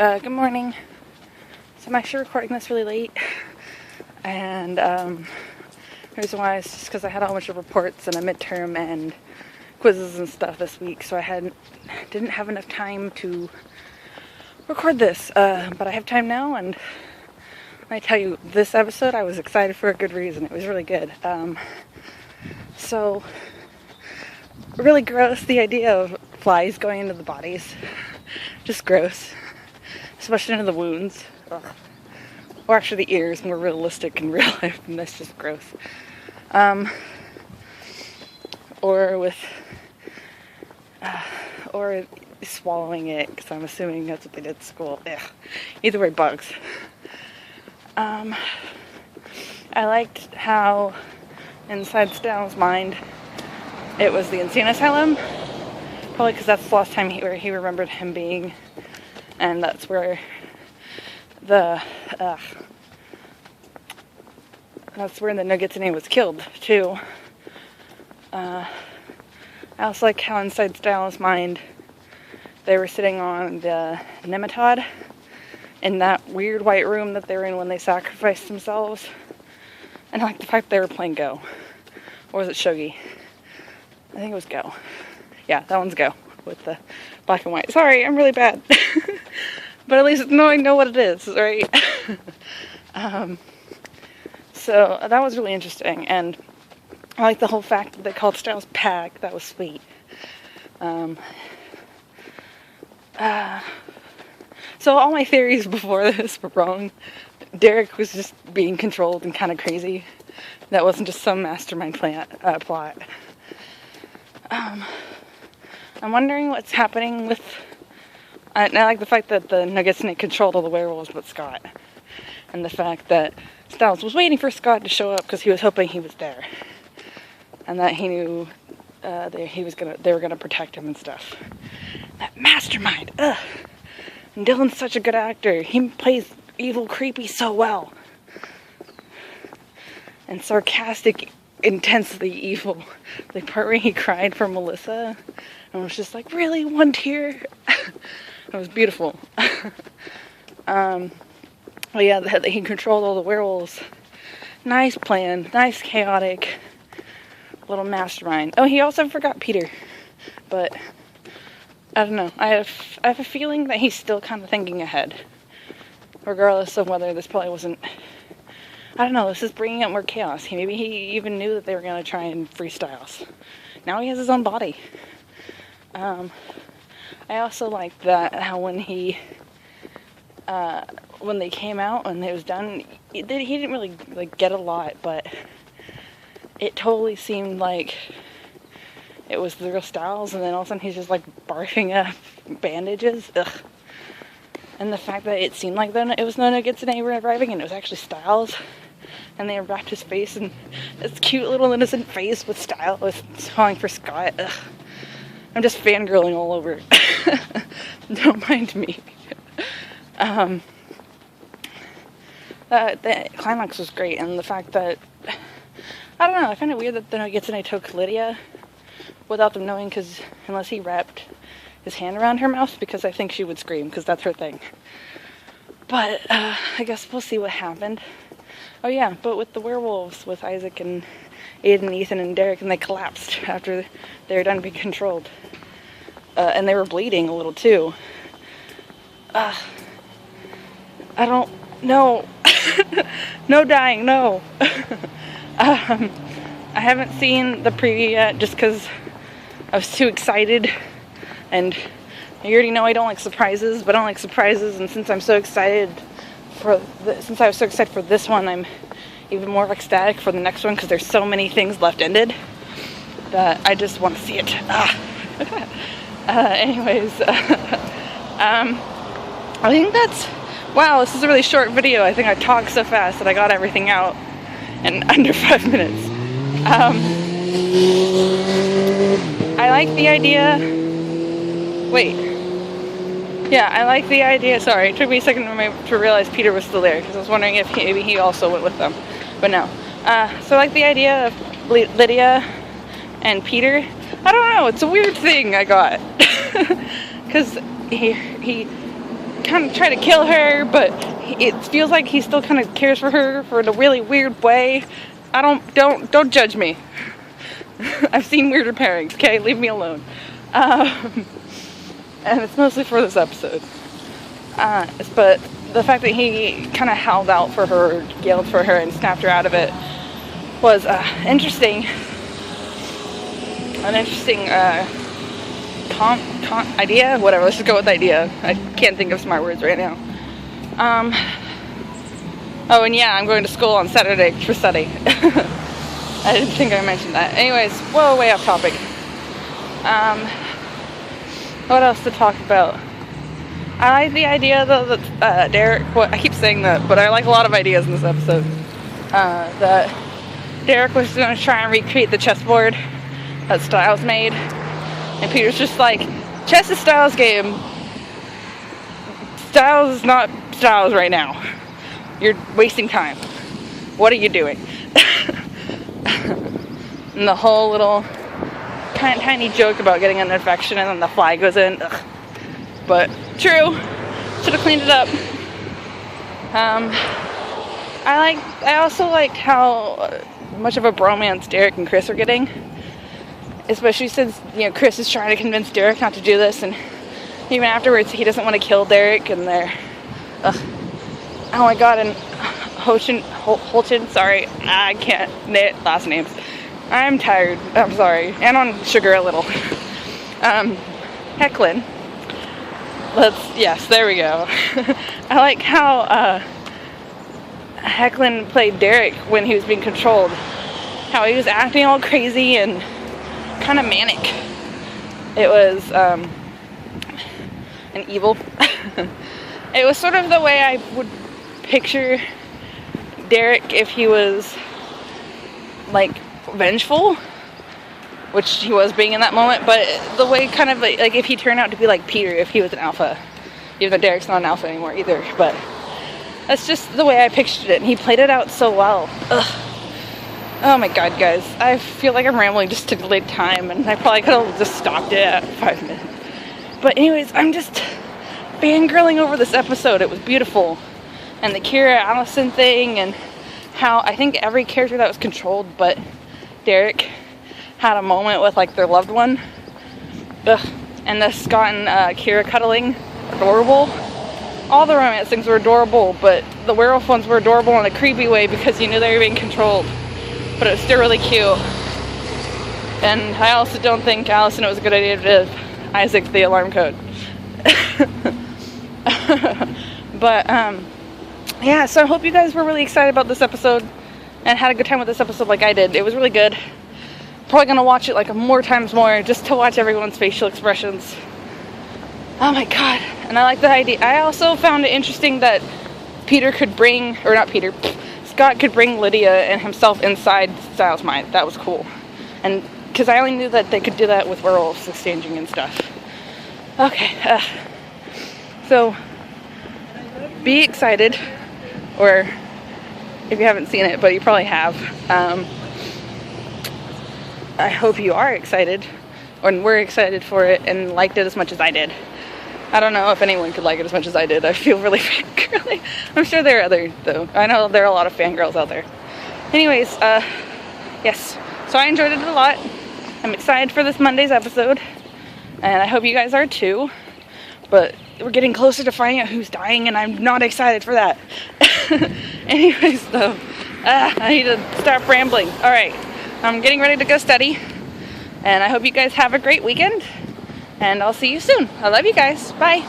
Good morning. So I'm actually recording this really late, and the reason why is just because I had a whole bunch of reports and a midterm and quizzes and stuff this week, so didn't have enough time to record this, but I have time now, and I tell you, this episode I was excited for a good reason. It was really good. So really gross, the idea of flies going into the bodies. Just gross. Especially into the wounds. Ugh. Or actually the ears, more realistic in real life, and that's just gross. Or swallowing it, because I'm assuming that's what they did at school. Ugh. Either way, bugs. I liked how inside Styles' mind it was the insane asylum. Probably because that's the last time he remembered him being, and that's where the Nogitsune was killed too. I also like how inside Styles' mind they were sitting on the nematode in that weird white room that they were in when they sacrificed themselves, and I like the fact they were playing Go, or was it Shogi? I think it was Go. Yeah, that one's Go with the black and white. Sorry, I'm really bad. But at least I know what it is, right? So that was really interesting, and I like the whole fact that they called Styles Pack. That was sweet. So all my theories before this were wrong. Derek was just being controlled and kind of crazy. That wasn't just some mastermind plot. I'm wondering what's happening with... and I like the fact that the Nogitsune controlled all the werewolves but Scott. And the fact that Styles was waiting for Scott to show up because he was hoping he was there. And that he knew they were gonna protect him and stuff. That mastermind! Ugh! And Dylan's such a good actor. He plays evil creepy so well. And sarcastic, intensely evil. The part where he cried for Melissa and was just like, really? One tear? It was beautiful. Well, yeah, that he controlled all the werewolves. Nice plan. Nice, chaotic little mastermind. Oh, he also forgot Peter. But, I don't know. I have a feeling that he's still kind of thinking ahead. Regardless of whether this probably wasn't... I don't know, this is bringing up more chaos. Maybe he even knew that they were going to try and free Styles. Now he has his own body. I also like that how when they came out and it was done, he didn't really get a lot, but it totally seemed like it was the real Styles, and then all of a sudden he's just barfing up bandages. Ugh. And the fact that it seemed like it was no Nogitsune arriving and it was actually Styles, and they wrapped his face in this cute little innocent face with Styles calling for Scott. Ugh. I'm just fangirling all over. Don't mind me. The climax was great, and the fact that, I don't know, I find it weird that the Nogitsune took Lydia without them knowing, unless he wrapped his hand around her mouth, because I think she would scream, because that's her thing. But, I guess we'll see what happened. Oh yeah, but with the werewolves, with Isaac and Aiden, Ethan, and Derek, and they collapsed after they were done being controlled. And they were bleeding a little, too. I don't... No. No dying, no. I haven't seen the preview yet, just because I was too excited. And you already know I don't like surprises, but I don't like surprises, and since I'm so excited since I was so excited for this one, I'm even more ecstatic for the next one, because there's so many things left-ended that I just want to see it. Anyways, I think that's... Wow, this is a really short video. I think I talked so fast that I got everything out in under 5 minutes. I like the idea... Wait. Yeah, I like the idea... Sorry, it took me a second to realize Peter was still there, because I was wondering if maybe he also went with them. But no. So I like the idea of Lydia and Peter. I don't know, it's a weird thing I got. Because he kind of try to kill her, but it feels like he still kind of cares for her in a really weird way. Don't judge me. I've seen weirder pairings, okay? Leave me alone. And it's mostly for this episode. But the fact that he kind of howled out for her, yelled for her, and snapped her out of it was interesting. An interesting idea, whatever. Let's just go with idea. I can't think of smart words right now. Oh, and yeah, I'm going to school on Saturday for study. I didn't think I mentioned that. Anyways, whoa, way off topic. What else to talk about? I like the idea though that Derek, I keep saying that, but I like a lot of ideas in this episode. That Derek was going to try and recreate the chessboard that Stiles made. And Peter's just like, chess is Stiles' game. Stiles is not Stiles right now. You're wasting time. What are you doing? And the whole little tiny joke about getting an infection and then the fly goes in. Ugh. But true. Should have cleaned it up. I also like how much of a bromance Derek and Chris are getting. Especially since, Chris is trying to convince Derek not to do this, and even afterwards he doesn't want to kill Derek, and they're oh my god, and Holton, sorry, I can't knit last names. I'm tired, I'm sorry, and on sugar a little. Hecklin. Yes, there we go. I like how Hecklin played Derek when he was being controlled. How he was acting all crazy and kind of manic. It was an evil. It was sort of the way I would picture Derek if he was like vengeful, which he was being in that moment, but the way kind of like if he turned out to be like Peter if he was an alpha, even though Derek's not an alpha anymore either, but that's just the way I pictured it, and he played it out so well. Ugh. Oh my god, guys, I feel like I'm rambling just to delay time, and I probably could have just stopped it at 5 minutes. But anyways, I'm just fangirling over this episode. It was beautiful. And the Kira Allison thing, and how I think every character that was controlled but Derek had a moment with like their loved one. Ugh. And the Scott and Kira cuddling, adorable. All the romance things were adorable, but the werewolf ones were adorable in a creepy way because you knew they were being controlled. But it was still really cute. And I also don't think Allison, it was a good idea to give Isaac the alarm code. But yeah, so I hope you guys were really excited about this episode and had a good time with this episode like I did. It was really good. Probably gonna watch it like more times more just to watch everyone's facial expressions. Oh my god. And I like the idea. I also found it interesting that Scott could bring Lydia and himself inside Stiles' mind. That was cool. And because I only knew that they could do that with werewolves exchanging and stuff. Okay. So be excited, or if you haven't seen it, but you probably have. I hope you are excited, or were excited for it and liked it as much as I did. I don't know if anyone could like it as much as I did. I feel really fangirly. I'm sure there are others, though. I know there are a lot of fangirls out there. Anyways, yes. So I enjoyed it a lot. I'm excited for this Monday's episode. And I hope you guys are too. But we're getting closer to finding out who's dying, and I'm not excited for that. Anyways, though, I need to stop rambling. Alright, I'm getting ready to go study. And I hope you guys have a great weekend. And I'll see you soon. I love you guys. Bye.